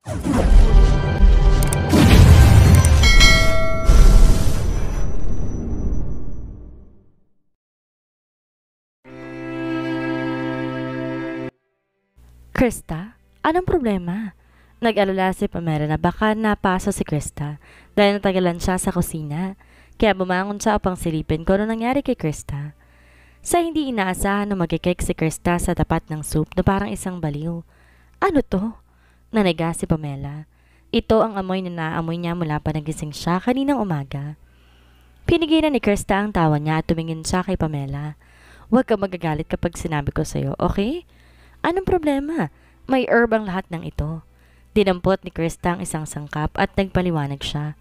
Krista, anong problema? Nag-alala si Pamela na baka napaso si Krista dahil natagalan siya sa kusina. Kaya bumangon siya upang silipin ko ano nangyari kay Krista. Sa hindi inaasahan na magkikik si Krista sa tapat ng soup na parang isang baliw. Ano to? Naniga si Pamela. Ito ang amoy na naamoy niya mula pa nagising siya kaninang umaga. Pinigilan ni Krista ang tawa niya at tumingin siya kay Pamela. Huwag ka magagalit kapag sinabi ko sa'yo, okay? Anong problema? May herb ang lahat ng ito. Dinampot ni Krista ang isang sangkap at nagpaliwanag siya.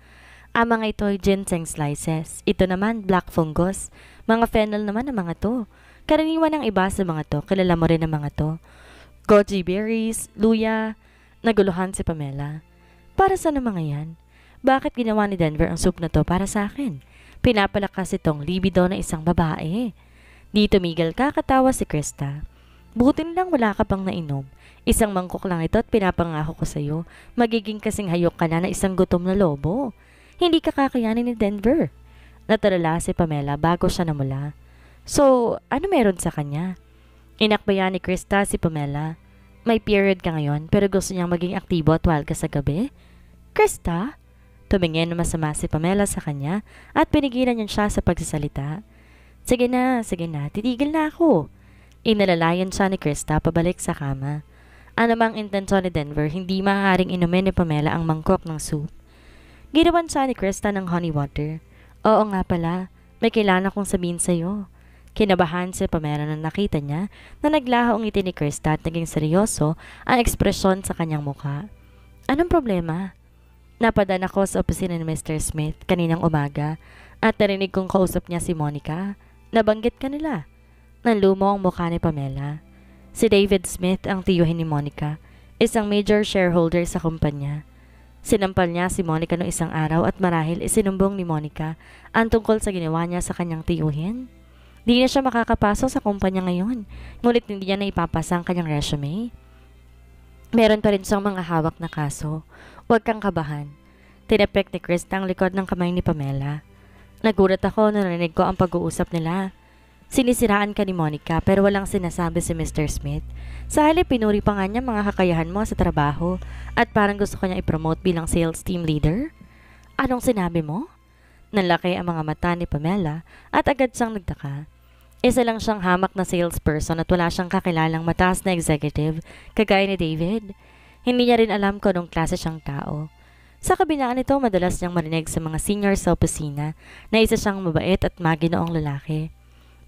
Ang mga ito ay ginseng slices. Ito naman black fungus. Mga fennel naman ang mga to. Karaniwan ang iba sa mga to. Kilala mo rin ang mga to. Goji berries, luya. Naguluhan si Pamela. Para saan ang mga yan? Bakit ginawa ni Denver ang soup na to para sa akin? Pinapalakas itong libido ng isang babae. Di tumigil kakatawa si Krista. Butin lang wala ka pang nainom. Isang mangkok lang ito at pinapangako ko sa'yo. Magiging kasing hayok ka na isang gutom na lobo. Hindi ka kakayanin ni Denver. Natulala si Pamela bago siya namula. So, ano meron sa kanya? Inakbayan ni Krista si Pamela. May period ka ngayon pero gusto niyang maging aktibo at wild ka sa gabi? Krista? Tumingin na masama si Pamela sa kanya at pinigilan niya siya sa pagsasalita. Sige na, titigil na ako. Inalalayan siya ni Krista pabalik sa kama. Ano mang intensyon ni Denver, hindi maaaring inumin ni Pamela ang mangkok ng soup. Ginawan siya ni Krista ng honey water. Oo nga pala, may kailangan akong sabihin sa'yo. Kinabahan si Pamela na nakita niya na naglaho ang ngiti ni Krista at naging seryoso ang ekspresyon sa kanyang mukha. Anong problema? Napadaan ako sa opisina ni Mr. Smith kaninang umaga at narinig kong kausap niya si Monica. Nabanggit ka nila. Nanlumo ang mukha ni Pamela. Si David Smith ang tiyuhin ni Monica, isang major shareholder sa kumpanya. Sinampal niya si Monica noong isang araw at marahil isinumbong ni Monica ang tungkol sa ginawa niya sa kanyang tiyuhin. Di na siya makakapasok sa kumpanya ngayon, ngunit hindi niya na ipapasa ang kanyang resume. Meron pa rin siyang mga hawak na kaso. Huwag kang kabahan. Tinapik ni Krista ang likod ng kamay ni Pamela. Nagulat ako nung narinig ko ang pag-uusap nila. Sinisiraan ka ni Monica pero walang sinasabi si Mr. Smith. Sa halip pinuri pa nga niya mga kakayahan mo sa trabaho at parang gusto kanya i-promote bilang sales team leader. Anong sinabi mo? Nanlaki ang mga mata ni Pamela at agad siyang nagtaka. Isa lang siyang hamak na salesperson at wala siyang kakilalang mataas na executive kagaya ni David. Hindi niya rin alam kung anong klase siyang tao. Sa kabila nito, madalas niyang marinig sa mga senior sa opisina na isa siyang mabait at maginoong lalaki.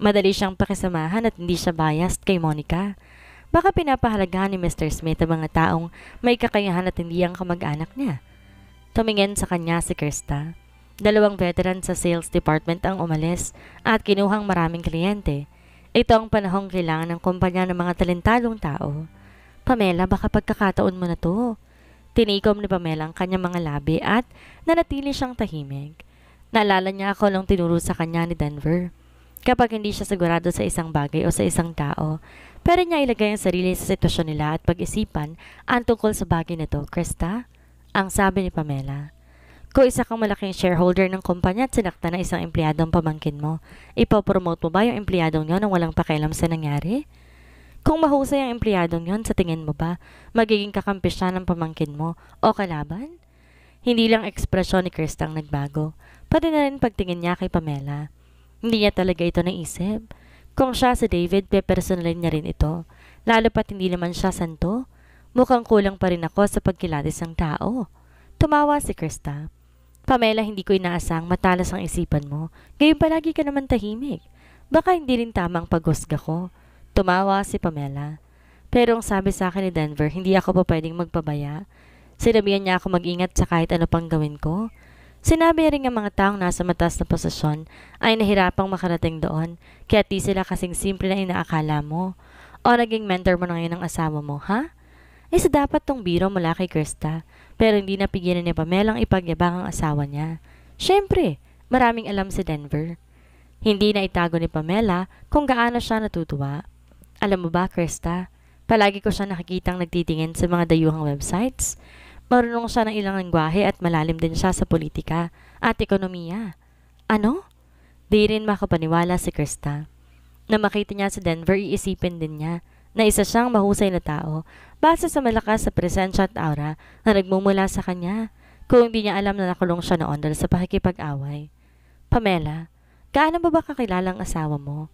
Madali siyang pakisamahan at hindi siya biased kay Monica. Baka pinapahalagahan ni Mr. Smith ang mga taong may kakayahan at hindi ang kamag-anak niya. Tumingin sa kanya si Krista. 2 veteran sa sales department ang umalis at kinuhang maraming kliyente. Ito ang panahong kailangan ng kumpanya ng mga talentadong tao. Pamela, baka pagkakataon mo na to. Tinikom ni Pamela ang kanyang mga labi at nanatili siyang tahimik. Naalala niya ako nung tinuro sa kanya ni Denver. Kapag hindi siya sigurado sa isang bagay o sa isang tao, pwede niya ilagay ang sarili sa sitwasyon nila at pag-isipan ang tungkol sa bagay na to, Krista? Ang sabi ni Pamela. Kung isa kang malaking shareholder ng kumpanya at sinakta na isang empleyadong pamangkin mo, ipopromote mo ba yung empleyadong yon nang walang pakialam sa nangyari? Kung mahusay ang empleyadong yon, sa tingin mo ba, magiging kakampi siya ng pamangkin mo o kalaban? Hindi lang ekspresyon ni Krista ang nagbago, pati na rin pagtingin niya kay Pamela. Hindi niya talaga ito naisip. Kung siya si David, pepersonalin niya rin ito. Lalo pat hindi naman siya santo. Mukhang kulang pa rin ako sa pagkilatis ng tao. Tumawa si Krista. Pamela, hindi ko inaasang matalas ang isipan mo. Ngayon palagi ka naman tahimik. Baka hindi rin tama ang paghusga ko. Tumawa si Pamela. Pero ang sabi sa akin ni Denver, hindi ako pa pwedeng magpabaya. Sinabihan niya ako mag-ingat sa kahit ano pang gawin ko. Sinabi rin ang mga taong nasa mataas na posisyon ay nahirapang makarating doon, kaya di sila kasing simple na inaakala mo. O naging mentor mo na ngayon ang asawa mo, ha? Isa dapat tong biro mula kay Krista, pero hindi napigilan ni Pamela ang ipagyabang ang asawa niya. Siyempre, maraming alam si Denver. Hindi na itago ni Pamela kung gaano siya natutuwa. Alam mo ba, Krista, palagi ko siya nakikitang nagtitingin sa mga dayuhang websites. Marunong siya ng ilang lengguwahe at malalim din siya sa politika at ekonomiya. Ano? Di rin makapaniwala si Krista. Na makita niya sa Denver, iisipin din niya na isa siyang mahusay na tao base sa malakas sa presensya at aura na nagmumula sa kanya kung hindi niya alam na nakulong siya noon dahil sa pakikipag-away. Pamela, gaano ba kakilala ang asawa mo?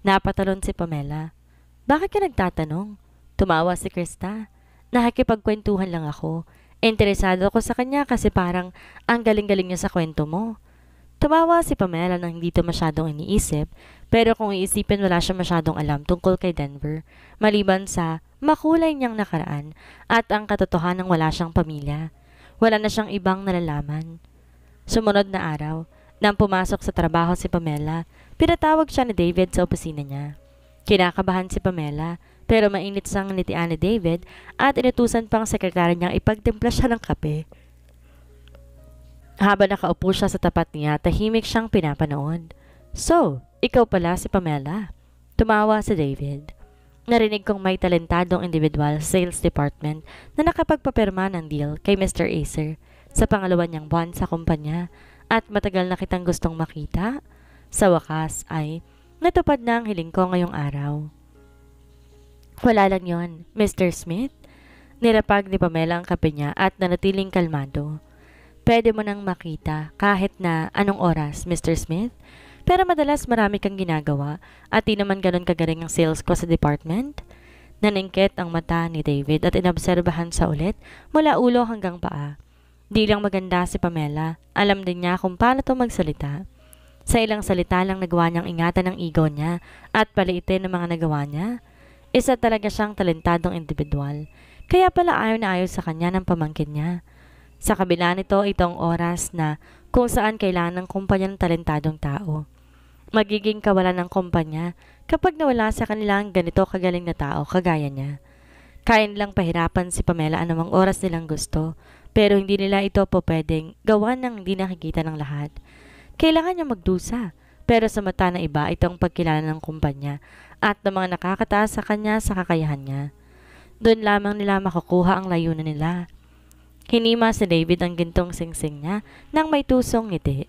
Napatalon si Pamela. Bakit ka nagtatanong? Tumawa si Krista. Nakikipagkwentuhan lang ako. Interesado ako sa kanya kasi parang ang galing-galing niya sa kwento mo. Tumawa si Pamela nang hindi ito masyadong iniisip, pero kung iisipin wala siya masyadong alam tungkol kay Denver, maliban sa makulay niyang nakaraan at ang katotohanang wala siyang pamilya. Wala na siyang ibang nalalaman. Sumunod na araw, nang pumasok sa trabaho si Pamela, pinatawag siya ni David sa opisina niya. Kinakabahan si Pamela, pero mainit siyang nitian ni David at inutusan pang sekretary niyang ipagtimpla siya ng kape. Habang nakaupo siya sa tapat niya, tahimik siyang pinapanood. So, ikaw pala si Pamela. Tumawa si David. Narinig kong may talentadong individual sa sales department na nakapagpapirma ng deal kay Mr. Acer sa pangalawa niyang buwan sa kumpanya at matagal na kitang gustong makita. Sa wakas ay natupad na ang hiling ko ngayong araw. Wala lang yon, Mr. Smith. Nilapag ni Pamela ang kape niya at nanatiling kalmado. Pwede mo nang makita kahit na anong oras, Mr. Smith. Pero madalas marami kang ginagawa at di naman ganun kagaling ang sales ko sa department. Naningkit ang mata ni David at inobserbahan sa ulit mula ulo hanggang paa. Di lang maganda si Pamela, alam din niya kung paano to magsalita. Sa ilang salita lang nagawa niyang ingatan ang ego niya at paliitin ang mga nagawa niya. Isa talaga siyang talentadong individual, kaya pala ayaw na ayaw sa kanya ng pamangkin niya. Sa kabila nito, itong oras na kung saan kailangan ng kumpanya ng talentadong tao. Magiging kawalan ng kumpanya kapag nawala sa kanilang ganito kagaling na tao kagaya niya. Kaya nilang pahirapan si Pamela anumang oras nilang gusto, pero hindi nila ito po pwedeng gawa ng hindi nakikita ng lahat. Kailangan niya magdusa, pero sa mata ng iba itong pagkilala ng kumpanya at ng mga nakakataas sa kanya sa kakayahan niya. Doon lamang nila makukuha ang layunan nila. Hinima si David ang gintong singsing niya nang may tusong ngiti.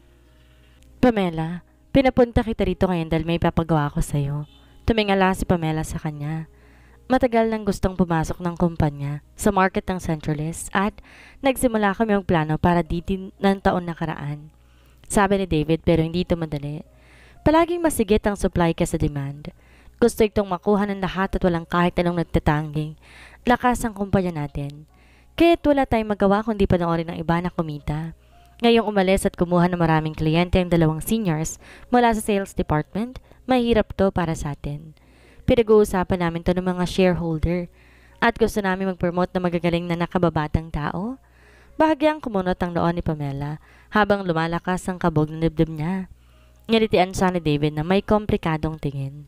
Pamela, pinapunta kita rito ngayon dahil may papagawa ko sa'yo. Tumingala si Pamela sa kanya. Matagal nang gustong pumasok ng kumpanya sa market ng Centralist at nagsimula kami ang plano para dito ng taon nakaraan. Sabi ni David pero hindi ito madali. Palaging masigit ang supply kaysa demand. Gusto itong makuha ng lahat at walang kahit anong nagtatanging. Lakas ang kumpanya natin. Kaya't wala tayong magawa kundi panoorin ng iba na kumita. Ngayong umalis at kumuha ng maraming kliyente ang dalawang seniors mula sa sales department, mahirap to para sa atin. Pinag-uusapan namin to ng mga shareholder at gusto namin mag-promote na magagaling na nakababatang tao. Bahagyang kumunot ang noon ni Pamela habang lumalakas ang kabog ng dibdib niya. Ngalitian siya ni David na may komplikadong tingin.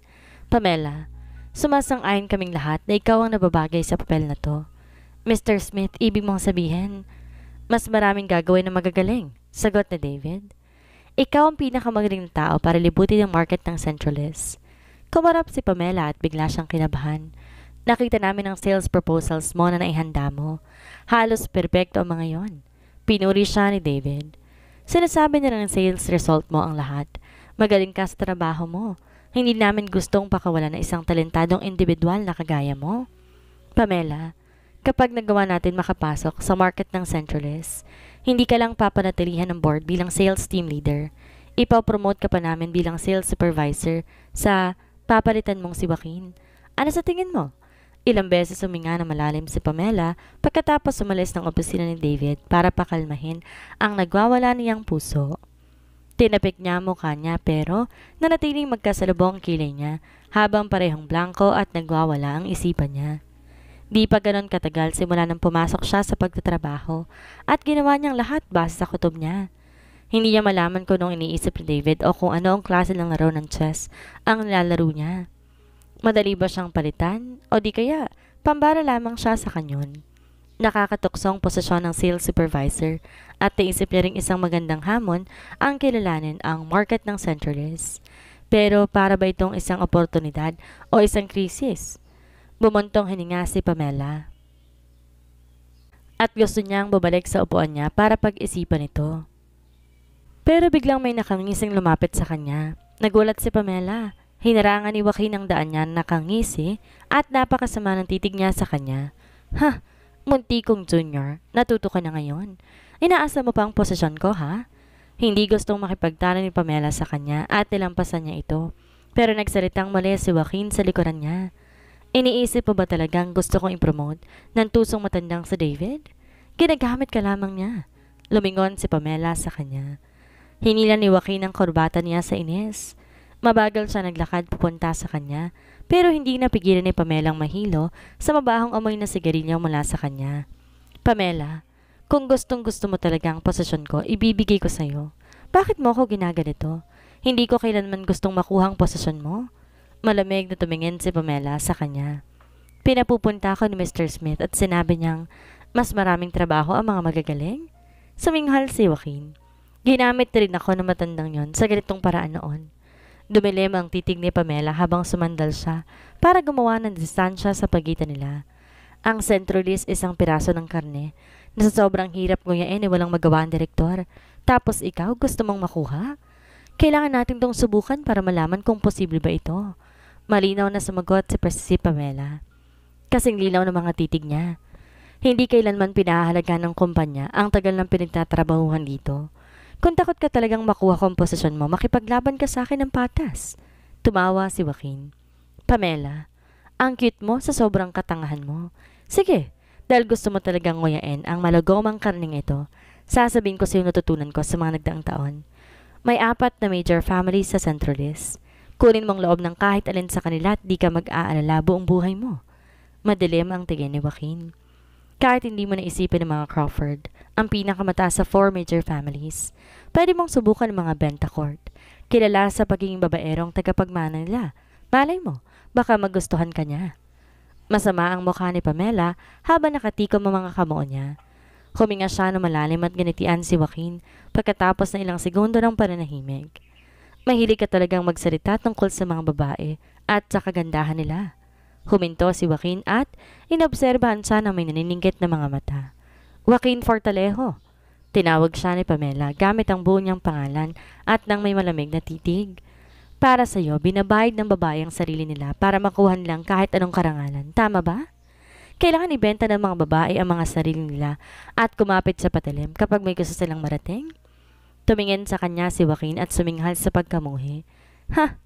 Pamela, sumasang-ayon kaming lahat na ikaw ang nababagay sa papel na to. Mr. Smith, ibig mong sabihin, mas maraming gagawin na magagaling, sagot ni David. Ikaw ang pinakamagaling na tao para libutin ang market ng Centralist. Kumarap si Pamela at bigla siyang kinabahan. Nakita namin ang sales proposals mo na naihanda mo. Halos perpekto ang mga yon. Pinuri siya ni David. Sinasabi nila ng sales result mo ang lahat. Magaling ka sa trabaho mo. Hindi namin gustong pakawalan ng isang talentadong individual na kagaya mo. Pamela, kapag nagawa natin makapasok sa market ng Centralist, hindi ka lang papanatilihan ng board bilang sales team leader. Ipapromote ka pa namin bilang sales supervisor sa papalitan mong si Joaquin. Ano sa tingin mo? Ilang beses huminga na malalim si Pamela pagkatapos umalis ng opisina ni David para pakalmahin ang nagwawala niyang puso. Tinapik niya ang mukha niya pero nanatiling magkasalubong ang kilay niya habang parehong blanco at nagwawala ang isipan niya. Di pa ganon katagal simula nang pumasok siya sa pagtatrabaho at ginawa niyang lahat base sa kutob niya. Hindi niya malaman kung anong iniisip ni David o kung ano ang klase ng laro ng chess ang nilalaro niya. Madali ba siyang palitan o di kaya pambara lamang siya sa kanyon? Nakakatuksong posisyon ng sales supervisor at naisip niya ring isang magandang hamon ang kilalanin ang market ng Centralist. Pero para ba itong isang oportunidad o isang krisis? Bumuntong hininga si Pamela. at gusto niyang bumalik sa upuan niya para pag-isipan ito. Pero biglang may nakangising lumapit sa kanya. Nagulat si Pamela. Hinarangan ni Joaquin ang daan niya, nakangisi at napakasama ng titig niya sa kanya. Ha, munti kong junior, natuto ka na ngayon. Inaasa mo pa ang posisyon ko, ha? Hindi gustong makipagtalo ni Pamela sa kanya at nilampasan niya ito. Pero nagsalitang mali si Joaquin sa likuran niya. Iniisip mo ba talagang gusto kong i-promote ng tusong matandang si David? Ginagamit ka lamang niya. Lumingon si Pamela sa kanya. Hinila ni Joaquin ang kurbata niya sa inis. Mabagal siya naglakad pupunta sa kanya, pero hindi napigilan ni Pamelang mahilo sa mabahong amoy na sigarilyo mula sa kanya. Pamela, kung gustong gusto mo talaga ang posisyon ko, ibibigay ko sa'yo. Bakit mo ako ginaganito? Hindi ko kailanman gustong makuha ang posisyon mo. Malamig na tumingin si Pamela sa kanya. Pinapupunta ako ni Mr. Smith at sinabi niyang mas maraming trabaho ang mga magagaling. Suminghal si Joaquin. Ginamit rin ako ng matandang yon sa ganitong paraan noon. Dumilim ang titig ni Pamela habang sumandal siya para gumawa ng distansya sa pagitan nila. Ang centrolis isang piraso ng karne na sa sobrang hirap nguyain walang magawa ang direktor. Tapos ikaw gusto mong makuha? Kailangan natin tong subukan para malaman kung posible ba ito. Malinaw na sumagot si Pamela. Kasing linaw ng mga titig niya. Hindi kailanman pinahahalaga ng kumpanya ang tagal ng pinagtatrabahuhan dito. Kung takot ka talagang makuha ko ang posisyon mo, makipaglaban ka sa akin ng patas. Tumawa si Joaquin. Pamela, ang cute mo sa sobrang katangahan mo. Sige, dahil gusto mo talagang nguyain ang malagomang karning ito, sasabihin ko sa iyo natutunan ko sa mga nagdaang taon. May 4 na major families sa Centralis. Kunin mong loob ng kahit alin sa kanila at di ka mag-aalala buong buhay mo. Madilim ang tingin ni Joaquin. Kahit hindi mo naisipin ng mga Crawford, ang pinakamataas sa 4 major families, pwede mong subukan ng mga Bentacourt. Kilala sa pagiging babaerong tagapagmana nila. Malay mo, baka magustuhan ka niya. Masama ang mukha ni Pamela habang nakatikom ang mga kamao niya. Huminga siya ng malalim at ganitian si Joaquin pagkatapos ng ilang segundo ng pananahimik. Mahilig ka talagang magsalita tungkol sa mga babae at sa kagandahan nila. Huminto si Joaquin at inobserbahan siya na may nanininggit na mga mata. Joaquin Fortalejo. Tinawag siya ni Pamela gamit ang buo niyang pangalan at nang may malamig na titig. Para sa iyo, binabayad ng babae ang sarili nila para makuha lang kahit anong karangalan. Tama ba? Kailangan ibenta ng mga babae ang mga sarili nila at kumapit sa patalim kapag may gusto silang marating? Tumingin sa kanya si Joaquin at suminghal sa pagkamuhi. Ha!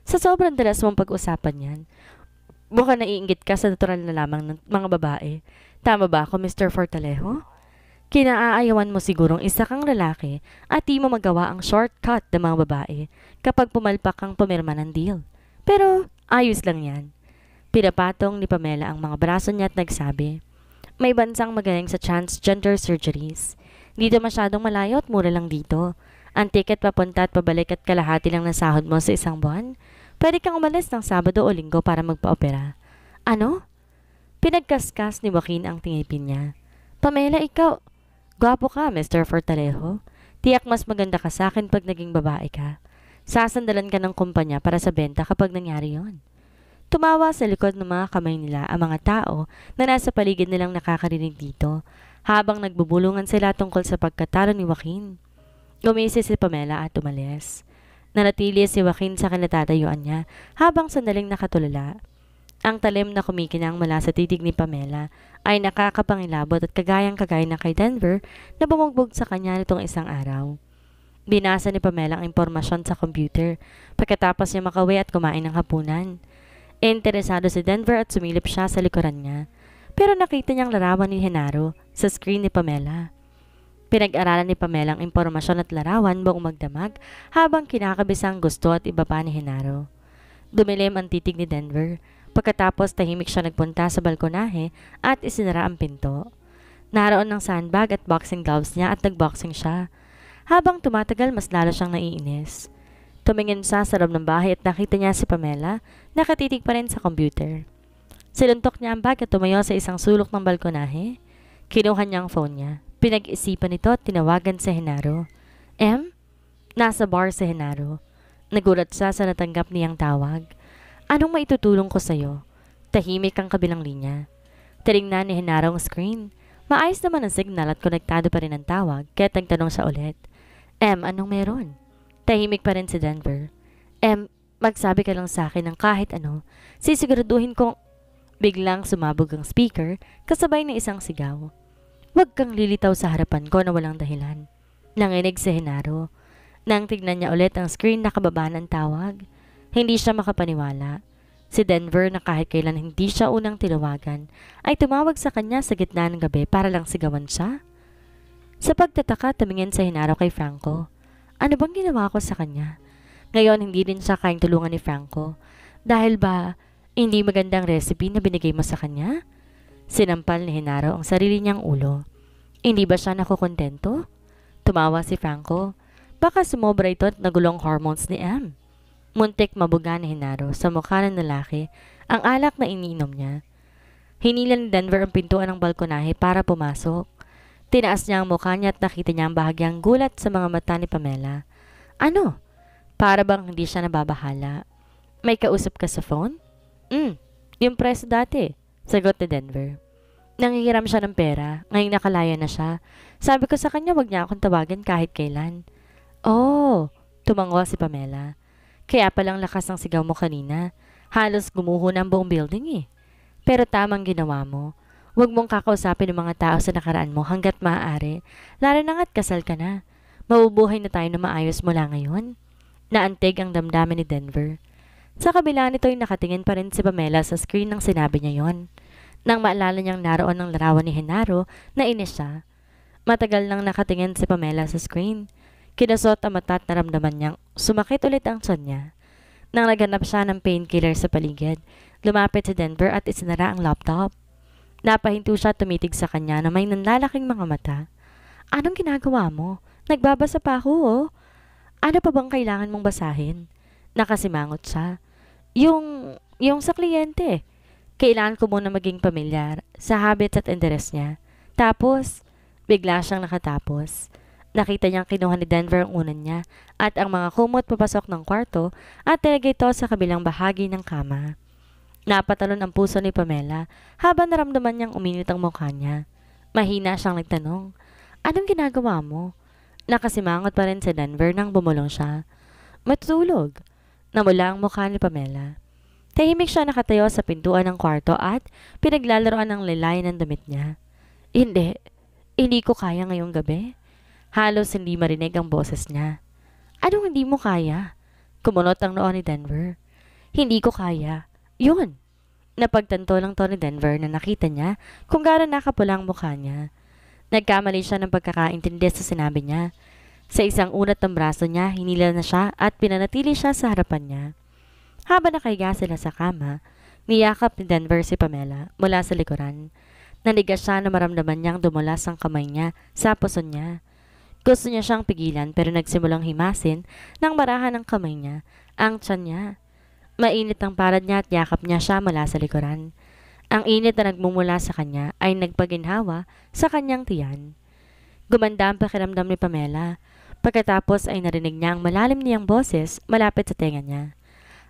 Sa sobrang dalas mong pag-usapan yan, mukhang naiinggit ka sa natural na lamang ng mga babae. Tama ba ako, Mr. Fortalejo? Kinaayawan mo sigurong isa kang lalaki at di mo magawa ang shortcut ng mga babae kapag pumalpak kang pumirma ng deal. Pero ayos lang yan. Pinapatong ni Pamela ang mga braso niya at nagsabi, may bansang magaling sa transgender surgeries. Dito masyadong malayo at mura lang dito. Ang ticket papunta at pabalik at kalahati lang ng sahod mo sa isang buwan. Pwede kang umalis ng Sabado o Linggo para magpa-opera. Ano? Pinagkaskas ni Joaquin ang tingipin niya. Pamela, ikaw. Gwapo ka, Mr. Fortalejo. Tiyak mas maganda ka sa akin pag naging babae ka. Sasandalan ka ng kumpanya para sa benta kapag nangyari yon. Tumawa sa likod ng mga kamay nila ang mga tao na nasa paligid nilang nakakarinig dito habang nagbubulungan sila tungkol sa pagkatalo ni Joaquin. Gumisi si Pamela at umalis. Nanatili si Joaquin sa kinatatayuan niya habang sandaling nakatulala. Ang talim na kumikinang mula sa titig ni Pamela ay nakakapangilabot at kagayang-kagaya na kay Denver na bumugbog sa kanya nitong isang araw. Binasa ni Pamela ang impormasyon sa computer pagkatapos niya makauwi at kumain ng hapunan. Interesado si Denver at sumilip siya sa likuran niya. Pero nakita niyang larawan ni Genaro sa screen ni Pamela. Pinag-aralan ni Pamela ang impormasyon at larawan buong magdamag habang kinakabisang gusto at iba pa ni Genaro. Dumilim ang titig ni Denver. Pagkatapos tahimik siya nagpunta sa balkonahe at isinara ang pinto. Naroon ng sandbag at boxing gloves niya at nagboxing siya. Habang tumatagal mas lalo siyang naiinis. Tumingin siya sa loob ng bahay at nakita niya si Pamela nakatitig pa rin sa computer. Siluntok niya ang bag at tumayo sa isang sulok ng balkonahe. Kinuha niya ang phone niya. Pinag-isipan ito at tinawagan si Genaro. Nasa bar si Genaro. Nagulat siya sa natanggap niyang tawag. Anong maitutulong ko sa'yo? Tahimik ang kabilang linya. Tinignan ni Genaro ang screen. Maayos naman ang signal at konektado pa rin ang tawag, kaya nagtanong siya ulit. Anong meron? Tahimik pa rin si Denver. Magsabi ka lang sa akin ng kahit ano. Sisiguraduhin kong biglang sumabog ang speaker kasabay ng isang sigaw. Huwag kang lilitaw sa harapan ko na walang dahilan. Nanginig si Genaro. Nang tignan niya ulit ang screen nakababa ng tawag, hindi siya makapaniwala. Si Denver na kahit kailan hindi siya unang tinawagan ay tumawag sa kanya sa gitna ng gabi para lang sigawan siya. Sa pagtataka, tumingin si Genaro kay Franco. Ano bang ginawa ko sa kanya? Ngayon hindi din siya kayang tulungan ni Franco. Dahil ba hindi magandang recipe na binigay mo sa kanya? Sinampal ni Genaro ang sarili niyang ulo. Hindi ba siya nakukontento? Tumawa si Franco. Baka sumobra ito at nagulong hormones ni M. Muntik mabuga ni Genaro sa mukha ng lalaki ang alak na iniinom niya. Hinila ni Denver ang pintuan ng balkonahe para pumasok. Tinaas niya ang mukha niya at nakita niya ang bahagyang gulat sa mga mata ni Pamela. Ano? Para bang hindi siya nababahala. May kausap ka sa phone? Yung preso dati, sagot ni Denver. Nangihiram siya ng pera, ngayong nakalaya na siya. Sabi ko sa kanya wag niya akong tawagan kahit kailan. Oh, tumango si Pamela. Kaya palang lakas ng sigaw mo kanina. Halos gumuho na ang buong building eh. Pero tamang ginawa mo. Huwag mong kakausapin ng mga tao sa nakaraan mo hanggat maaari. Lalo na nga't kasal ka na. Mabubuhay na tayo na maayos mula ngayon. Naantig ang damdamin ni Denver. Sa kabila nito'y nakatingin pa rin si Pamela sa screen nang sinabi niya yon. Nang maalala niyang naroon ang larawan ni Genaro, nainis siya. Matagal nang nakatingin si Pamela sa screen. Kinasot ang mata at naramdaman niyang sumakit ulit ang tiyan niya. Nang naghanap siya ng painkiller sa paligid, lumapit si Denver at isinara ang laptop. Napahinto siya at tumitig sa kanya na may nanlalaking mga mata. Anong ginagawa mo? Nagbabasa pa ako oh. Ano pa bang kailangan mong basahin? Nakasimangot siya. Yung sa kliyente. Kailangan ko muna maging pamilyar sa habits at interes niya. Tapos, bigla siyang nakatapos. Nakita niyang kinuha ni Denver ang unan niya at ang mga kumot papasok ng kwarto at nilagay ito sa kabilang bahagi ng kama. Napatalon ang puso ni Pamela habang naramdaman niyang uminit ang mukha niya. Mahina siyang nagtanong, anong ginagawa mo? Nakasimangot pa rin si Denver nang bumulong siya. Matulog. Namula ang mukha ni Pamela. Tahimik siya nakatayo sa pintuan ng kwarto at pinaglalaroan ng lilay ng damit niya. Hindi ko kaya ngayong gabi. Halos hindi marinig ang boses niya. Anong hindi mo kaya? Kumunot ang noo ni Denver. Hindi ko kaya. Yun. Napagtanto lang to ni Denver na nakita niya kung gaano nakapula ang mukha niya. Nagkamali siya ng pagkakaintindi sa sinabi niya. Sa isang unat ng braso niya, hinila na siya at pinanatili siya sa harapan niya. Habang nakahiga sila sa kama, niyakap ni Denver si Pamela mula sa likuran. Nanigas siya na maramdaman niyang dumulas ang kamay niya sa puson niya. Gusto niya siyang pigilan pero nagsimulang himasin ng marahan ng kamay niya ang tiyan niya. Mainit ang palad niya at yakap niya siya mula sa likuran. Ang init na nagmumula sa kanya ay nagpaginhawa sa kanyang tiyan. Gumanda ang pakiramdam ni Pamela. Pagkatapos ay narinig niya ang malalim niyang boses malapit sa tenga niya.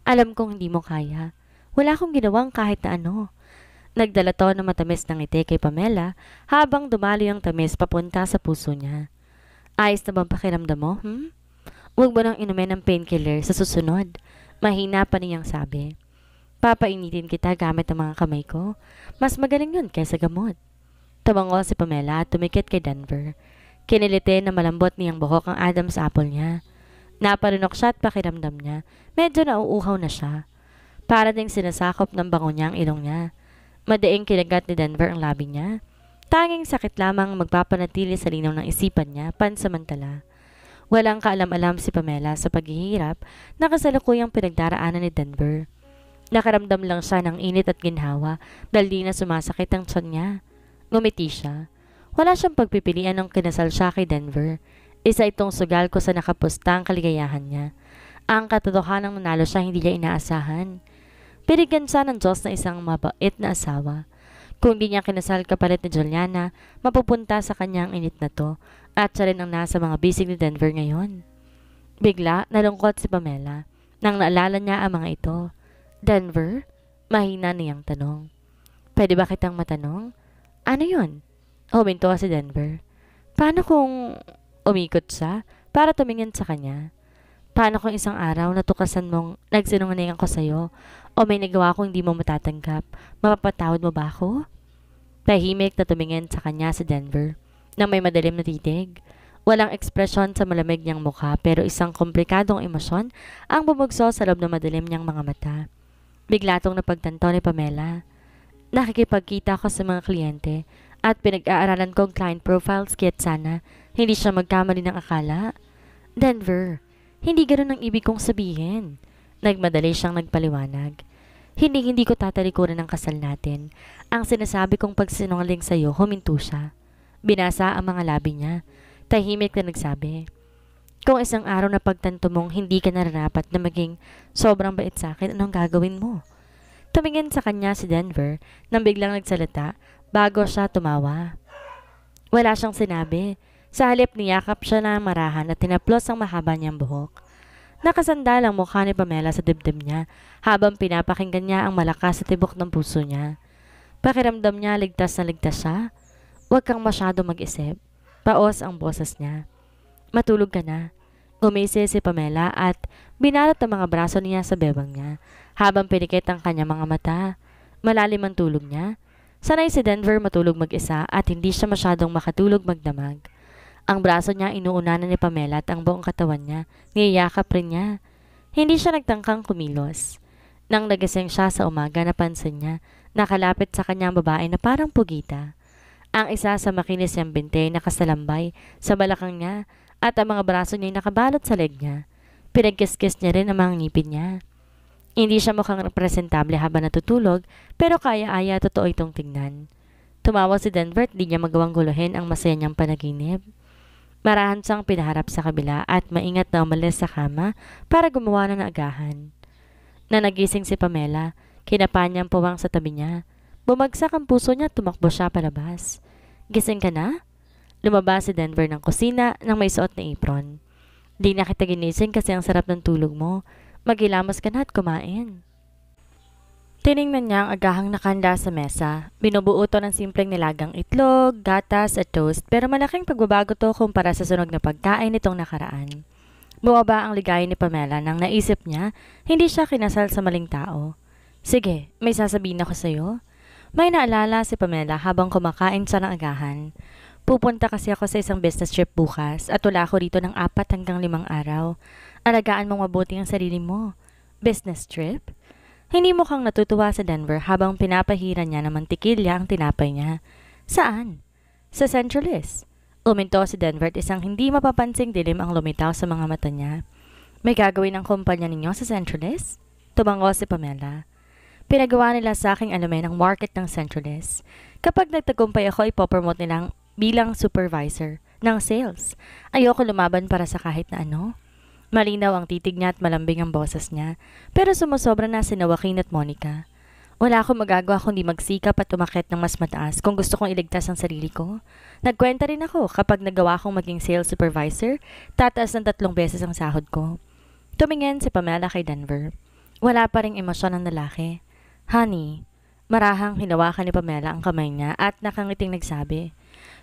Alam kong hindi mo kaya. Wala akong ginawang kahit na ano. Nagdala to ng matamis ng ngiti kay Pamela habang dumali ang tamis papunta sa puso niya. Ayos na bang pakiramdam mo? Huwag mo nang inumin ng painkiller sa susunod. Mahina pa niyang sabi. Papainitin kita gamit ang mga kamay ko. Mas magaling yun kaysa gamot. Tabango si Pamela at tumikit kay Denver. Kiniliti na malambot niyang buhok ang Adam's apple niya. Naparinok siya at pakiramdam niya. Medyo nauuhaw na siya. Para ding sinasakop ng bango niya ang ilong niya. Madaing kinagat ni Denver ang labi niya. Tanging sakit lamang magpapanatili sa linaw ng isipan niya pansamantala. Walang kaalam-alam si Pamela sa paghihirap na kasalukuyang pinagdaraanan ni Denver. Nakaramdam lang siya ng init at ginhawa dahil di na sumasakit ang tiyan niya. Ngumiti siya. Wala siyang pagpipilian nung kinasal siya kay Denver. Isa itong sugal ko sa nakapustang kaligayahan niya. Ang katotohanang nanalo siya hindi niya inaasahan. Binigyan siya ng Diyos na isang mabait na asawa. Kung di niya kinasal kapalit ni Juliana, mapupunta sa kanyang init na to at siya rin ang nasa mga bisig ni Denver ngayon. Bigla, nalungkot si Pamela nang naalala niya ang mga ito. Denver? Mahina niyang tanong. Pwede ba kitang matanong? Ano yun? Huminto si Denver. Paano kung umikot siya para tumingin sa kanya? Paano kung isang araw natukasan mong nagsinungaling ako sa'yo o may nagawa akong hindi mo matatanggap? Mapapatawad mo ba ako? Tahimik na tumingin sa kanya si Denver na may madilim na titig. Walang ekspresyon sa malamig niyang mukha pero isang komplikadong emosyon ang bumugso sa loob ng madilim niyang mga mata. Bigla tong napagtanto ni Pamela. Nakikipagkita ako sa mga kliyente at pinag-aaralan kong client profiles kaya't sana hindi siya magkamali ng akala. Denver, hindi ganoon ang ibig kong sabihin. Nagmadali siyang nagpaliwanag. Hindi ko tatalikuran ng kasal natin. Ang sinasabi kong pagsinungaling sa'yo, huminto siya. Binasa ang mga labi niya. Tahimik na nagsabi, kung isang araw na pagtanto mong hindi ka nararapat na maging sobrang bait sa akin, anong gagawin mo? Tumingin sa kanya si Denver nang biglang nagsalita bago siya tumawa. Wala siyang sinabi. Sa halip niyakap siya na marahan at tinaplos ang mahaba niyang buhok. Nakasandal ang mukha ni Pamela sa dibdib niya habang pinapakinggan niya ang malakas sa tibok ng puso niya. Pakiramdam niya ligtas na ligtas siya. Huwag kang masyado mag-isip. Paos ang boses niya. Matulog ka na. Gumisi si Pamela at binalot ang mga braso niya sa bewang niya habang pinikit ang kanyang mga mata. Malalim ang tulog niya. Sanay si Denver matulog mag-isa at hindi siya masyadong makatulog magdamag. Ang braso niya inuunanan ni Pamela at ang buong katawan niya niyayakap rin niya. Hindi siya nagtangkang kumilos. Nang nagising siya sa umaga, napansin niya nakalapit sa kanyang babae na parang pugita. Ang isa sa makinis niyang binte nakasalambay sa balakang niya at ang mga braso niya nakabalot sa leg niya. Pinagkiskis niya rin ang mga ngipin niya. Hindi siya mukhang presentable habang natutulog pero kaya-aya totoo itong tingnan. Tumawa si Denver at di niya magawang guluhin ang masaya niyang panaginip. Marahan siyang pinaharap sa kabila at maingat na umalis sa kama para gumawa ng agahan. Na nagising si Pamela, kinapa niyang puwang sa tabi niya. Bumagsak ang puso niya at tumakbo siya palabas. Gising ka na? Lumabas si Denver ng kusina nang may suot na apron. Di na kita ginising kasi ang sarap ng tulog mo. Maghilamos ka na at kumain. Tiningnan niya ang agahang nakahanda sa mesa. Binubuo to ng simpleng nilagang itlog, gatas at toast pero malaking pagbabago to kumpara sa sunog na pagkain nitong nakaraan. Bumaba ang ligaya ni Pamela nang naisip niya hindi siya kinasal sa maling tao. Sige, may sasabihin ako sa'yo. May naalala si Pamela habang kumakain siya ng agahan. Pupunta kasi ako sa isang business trip bukas at wala ako rito ng 4 hanggang 5 araw. Alagaan mong mabuti ang sarili mo. Business trip? Hindi mukhang natutuwa sa Denver habang pinapahiran niya ng mantikilya ang tinapay niya. Saan? Sa Centralis. Uminto si Denver at isang hindi mapapansing dilim ang lumitaw sa mga mata niya. May gagawin ang kumpanya ninyo sa Centralis? Tumango si Pamela. Pinagawa nila sa aking alumen ang market ng Centralis. Kapag nagtagumpay ako, ipopromote nilang bilang supervisor ng sales. Ayoko lumaban para sa kahit na ano. Malinaw ang titig niya at malambing ang boses niya. Pero sumusobra na si Joaquin at Monica. Wala akong magagawa kundi magsikap at umakyat ng mas mataas kung gusto kong iligtas ang sarili ko. Nagkwenta rin ako kapag nagawa akong maging sales supervisor, tataas ng 3 beses ang sahod ko. Tumingin si Pamela kay Denver. Wala pa ring emosyon ng lalaki. Honey, marahang hinawakan ni Pamela ang kamay niya at nakangiting nagsabi,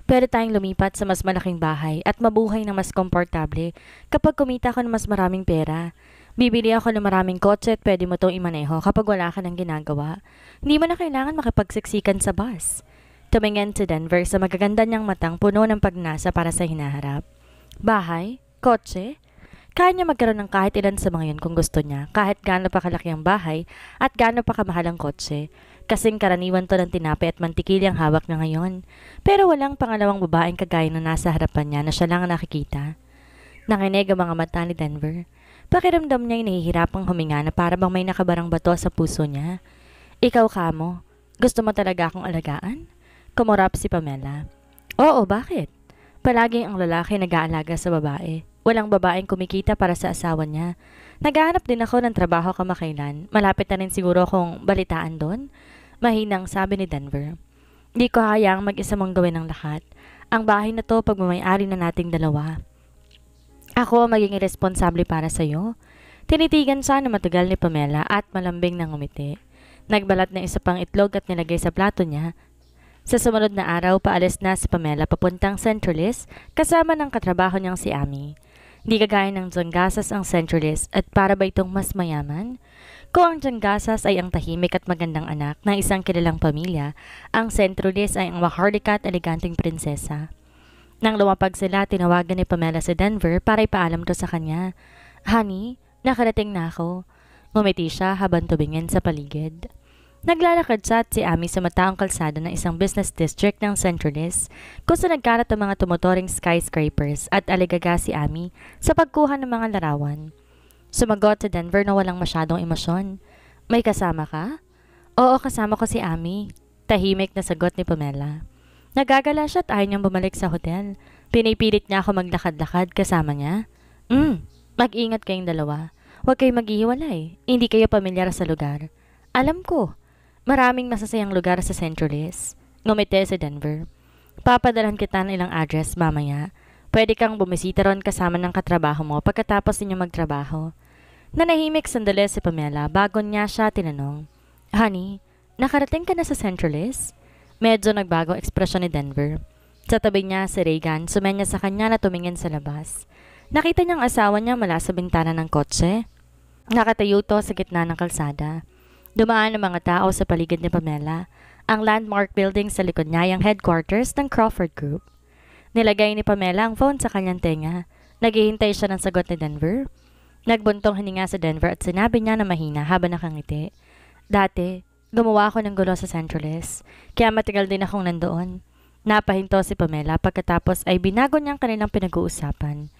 pwede tayong lumipat sa mas malaking bahay at mabuhay ng mas komportable kapag kumita ako ng mas maraming pera. Bibili ako ng maraming kotse at pwede mo itong imaneho kapag wala ka ng ginagawa. Hindi mo na kailangan makipagsiksikan sa bus. Tumingin si Denver sa magaganda niyang matang puno ng pagnasa para sa hinaharap. Bahay? Kotse? Kaya niya magkaroon ng kahit ilan sa mga yun kung gusto niya, kahit gaano pa kalaki ang bahay at gaano pa kamahal ang kotse. Kasing karaniwan to ng tinapay at mantikili ang hawak niya ngayon. Pero walang pangalawang babaeng kagaya na nasa harapan niya na siya lang ang nakikita. Nanginig ang mga mata ni Denver. Pakiramdam niya ay nahihirapang huminga na para bang may nakabarang bato sa puso niya. Ikaw kamo, gusto mo talaga akong alagaan? Kumurap si Pamela. Oo, bakit? Palaging ang lalaki nag-aalaga sa babae. Walang babaeng kumikita para sa asawa niya. Naghahanap din ako ng trabaho kamakailan. Malapit na rin siguro akong balitaan doon. Mahinang sabi ni Denver. Di ko hayang mag-isa mong gawin ang lahat. Ang bahay na to pagmamayari na nating dalawa. Ako ang magiging responsable para sa'yo. Tinitigan siya na matagal ni Pamela at malambing nang umiti. Nagbalat ng isa pang itlog at nilagay sa plato niya. Sa sumunod na araw, paalis na si Pamela papuntang Centralis kasama ng katrabaho niyang si Ami. Di kagaya ng Tianggasas ang Centralis at para ba itong mas mayaman? Kung ang Tianggasas ay ang tahimik at magandang anak ng isang kilalang pamilya, ang Centralis ay ang maharlika at eleganteng prinsesa. Nang lumapag sila, tinawagan ni Pamela si Denver para ipaalam to sa kanya. Honey, nakarating na ako. Ngumiti siya habang tumingin sa paligid. Naglalakad siya at si Ami sa mataong kalsada ng isang business district ng Centralis kung saan nagkarat ang mga tumuturing skyscrapers at aligaga si Ami sa pagkuha ng mga larawan. Sumagot si Denver na walang masyadong emosyon. May kasama ka? Oo, kasama ko si Ami. Tahimik na sagot ni Pamela. Nagagala siya at ayaw niyang bumalik sa hotel. Pinipilit niya ako maglakad-lakad kasama niya. Mag-ingat kayong dalawa. Huwag kayong maghihiwalay. Hindi kayo pamilyar sa lugar. Alam ko. Maraming masasayang lugar sa Centralis. Ngumiti si Denver. Papadalhan kita ng ilang address mamaya. Pwede kang bumisita ron kasama ng katrabaho mo pagkatapos ninyo magtrabaho. Nanahimik sandali si Pamela bago niya siya tinanong. Honey, nakarating ka na sa Centralis? Medyo nagbagong ekspresyon ni Denver. Sa tabi niya si Reagan, sumenya sa kanya na tumingin sa labas. Nakita niyang asawa niya mula sa bintana ng kotse. Nakatayo to sa gitna ng kalsada. Dumaan ang mga tao sa paligid ni Pamela. Ang landmark building sa likod niya ay ang headquarters ng Crawford Group. Nilagay ni Pamela ang phone sa kanyang tenga. Naghihintay siya ng sagot ni Denver. Nagbuntong hininga sa Denver at sinabi niya na mahina habang nakangiti. Dati, gumawa ako ng gulo sa Centralis, kaya matagal din akong nandoon. Napahinto si Pamela pagkatapos ay binago niyang kanilang pinag-uusapan.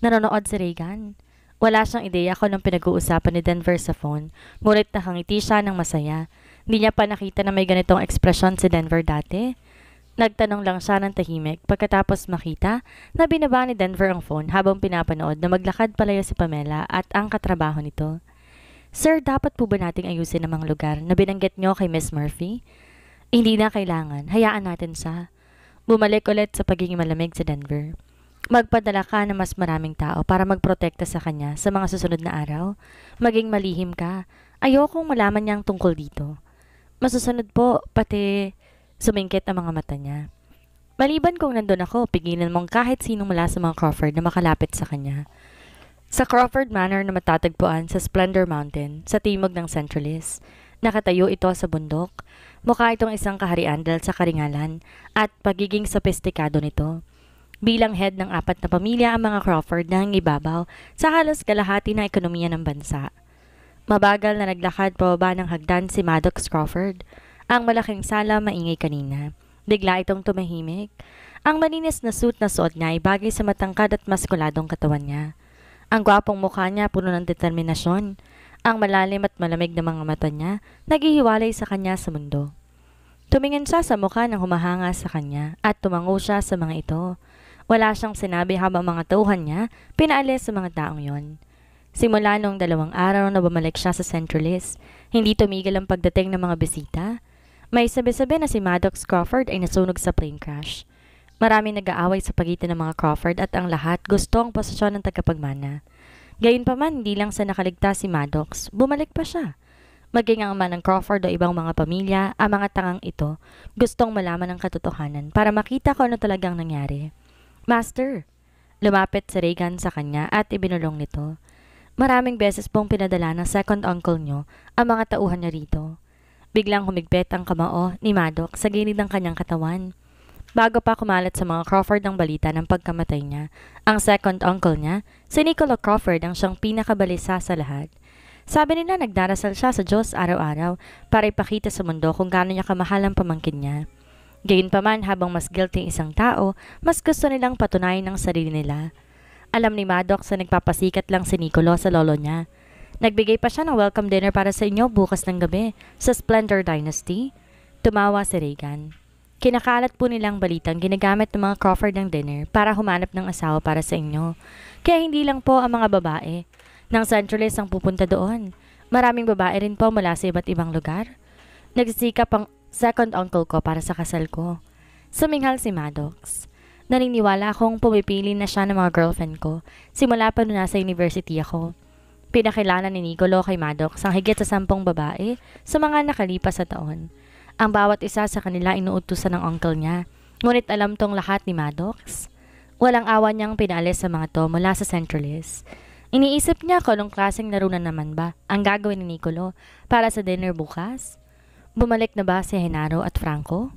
Nanonood si Reagan. Wala siyang ideya kung anong pinag-uusapan ni Denver sa phone, ngunit nakangiti siya ng masaya. Hindi niya pa nakita na may ganitong ekspresyon si Denver dati. Nagtanong lang siya ng tahimik pagkatapos makita na binaba ni Denver ang phone habang pinapanood na maglakad palayo si Pamela at ang katrabaho nito. Sir, dapat po ba nating ayusin ang mga lugar na binanggit niyo kay Miss Murphy? Hindi na kailangan. Hayaan natin siya. Bumalik ulit sa pagiging malamig si Denver. Magpadala ka ng mas maraming tao para magprotekta sa kanya sa mga susunod na araw. Maging malihim ka. Ayokong malaman niyang tungkol dito. Masusunod po, pati sumingkit ang mga mata niya. Maliban kung nandun ako, pigilan mong kahit sino mula sa mga Crawford na makalapit sa kanya. Sa Crawford Manor na matatagpuan sa Splendor Mountain, sa timog ng Centralis, nakatayo ito sa bundok. Mukha itong isang kaharian dahil sa karingalan at pagiging sopistikado nito. Bilang head ng 4 na pamilya ang mga Crawford na ibabaw sa halos kalahati ng ekonomiya ng bansa. Mabagal na naglakad pababa ng hagdan si Maddox Crawford. Ang malaking sala maingay kanina. Bigla itong tumahimik. Ang malinis na suit na suot niya ay bagay sa matangkad at maskuladong katawan niya. Ang gwapong mukha niya puno ng determinasyon. Ang malalim at malamig na mga mata niya naghihiwalay sa kanya sa mundo. Tumingin siya sa mukha ng humahanga sa kanya at tumango siya sa mga ito. Wala siyang sinabi habang mga tauhan niya pinaalis sa mga taong yon. Simula noong 2 araw na bumalik siya sa Centralis, hindi tumigil ang pagdating ng mga bisita. May sabi-sabi na si Maddox Crawford ay nasunog sa plane crash. Maraming nag-aaway sa pagitan ng mga Crawford at ang lahat gusto ang posisyon ng tagapagmana. Gayunpaman, hindi lang sa nakaligtas si Maddox, bumalik pa siya. Maging ang ama ng Crawford o ibang mga pamilya, ang mga tangang ito, gustong malaman ang katotohanan para makita kung ano talagang nangyari. Master, lumapit si Reagan sa kanya at ibinulong nito. Maraming beses pong pinadala ng second uncle nyo ang mga tauhan niya rito. Biglang humigpit ang kamao ni Maddox sa gilid ng kanyang katawan. Bago pa kumalat sa mga Crawford ang balita ng pagkamatay niya, ang second uncle niya, si Nicola Crawford ang siyang pinakabalisa sa lahat. Sabi nila nagdarasal siya sa Diyos araw-araw para ipakita sa mundo kung gaano niya kamahal ang pamangkin niya. Gayunpaman, habang mas guilty ang isang tao, mas gusto nilang patunayan ng sarili nila. Alam ni Maddox na nagpapasikat lang si Nicolo sa lolo niya. Nagbigay pa siya ng welcome dinner para sa inyo bukas ng gabi sa Splendor Dynasty. Tumawa si Reagan. Kinakalat po nilang balitang ginagamit ng mga Crawford ng dinner para humanap ng asawa para sa inyo. Kaya hindi lang po ang mga babae ng Centralis ang pupunta doon. Maraming babae rin po mula sa iba't ibang lugar. Nagsisikap ang second uncle ko para sa kasal ko. Suminghal si Maddox. Naniniwala akong pumipili na siya ng mga girlfriend ko simula pa nung nasa university ako. Pinakilala ni Nicolo kay Maddox ang higit sa 10 babae sa mga nakalipas sa taon. Ang bawat isa sa kanila inuutusan ng uncle niya. Ngunit alam tong lahat ni Maddox. Walang awa niyang pinaalis sa mga to mula sa Centralis. Iniisip niya kung anong klaseng laro na naman ba ang gagawin ni Nicolo para sa dinner bukas. Bumalik na ba si Genaro at Franco?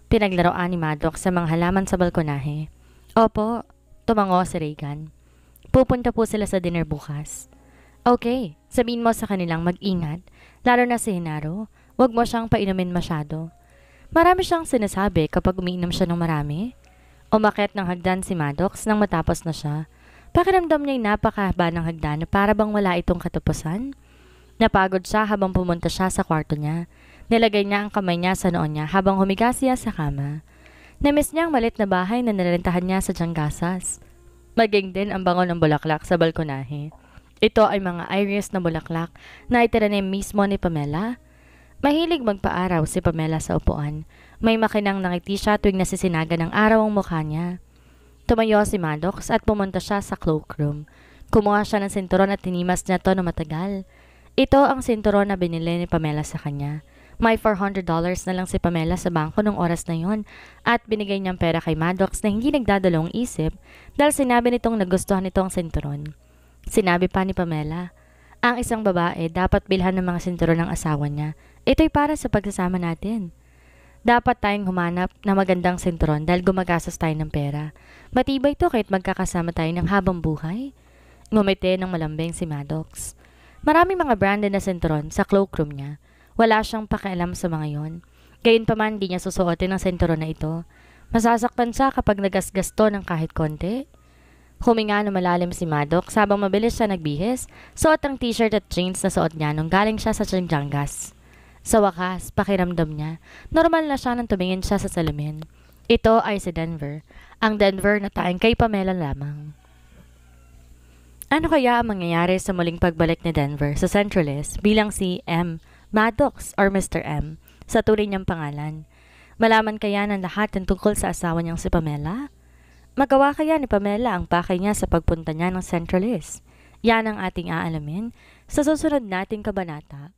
Pinaglaruan ni Maddox sa mga halaman sa balkonahe. Opo, tumango si Reagan. Pupunta po sila sa dinner bukas. Okay, sabihin mo sa kanilang mag-ingat, lalo na si Genaro. Huwag mo siyang painumin masyado. Marami siyang sinasabi kapag umiinom siya ng marami. Umakyat ng hagdan si Maddox nang matapos na siya. Pakiramdam niya'y napakahaba ng hagdan na para bang wala itong katapusan. Napagod siya habang pumunta siya sa kwarto niya. Nilagay niya ang kamay niya sa noon niya habang humiga siya sa kama. Namiss niya ang malit na bahay na nalentahan niya sa Tianggasas. Maging din ang bango ng bulaklak sa balkonahe. Ito ay mga iris na bulaklak na itinanim mismo ni Pamela. Mahilig magpaaraw si Pamela sa upuan. May makinang nangiti siya tuwing nasisinaga ng araw ang mukha niya. Tumayo si Maddox at pumunta siya sa cloakroom. Kumuha siya ng sinturon at tinimas niya to na matagal. Ito ang sinturon na binili ni Pamela sa kanya. May $400 na lang si Pamela sa bangko nung oras na yon at binigay niyang pera kay Maddox na hindi nagdadalawang isip dahil sinabi nitong nagustuhan nito ang sinturon. Sinabi pa ni Pamela, ang isang babae dapat bilhan ng mga sinturon ng asawa niya. Ito'y para sa pagsasama natin. Dapat tayong humanap na magandang sinturon dahil gumagastos tayo ng pera. Matibay ito kahit magkakasama tayo ng habang buhay. Ngumiti ng malambing si Maddox. Maraming mga branded na sinturon sa cloakroom niya. Wala siyang pakialam sa mga yon. Gayunpaman di niya susuotin ang sinturon na ito. Masasaktan siya kapag nagasgas to ng kahit konti. Huminga na malalim si Maddox habang mabilis siya nagbihis. Suot ang t-shirt at jeans na suot niya nung galing siya sa Tianggas. Sa wakas, pakiramdam niya, normal na siya nang tumingin siya sa salamin. Ito ay si Denver. Ang Denver na tayong kay Pamela lamang. Ano kaya ang mangyayari sa muling pagbalik ni Denver sa Centralis bilang si M. Maddox or Mr. M sa tunay niyang pangalan? Malaman kaya ng lahat ng tungkol sa asawa niyang si Pamela? Magawa kaya ni Pamela ang pakay niya sa pagpunta niya ng Centralis? Yan ang ating aalamin sa susunod nating kabanata.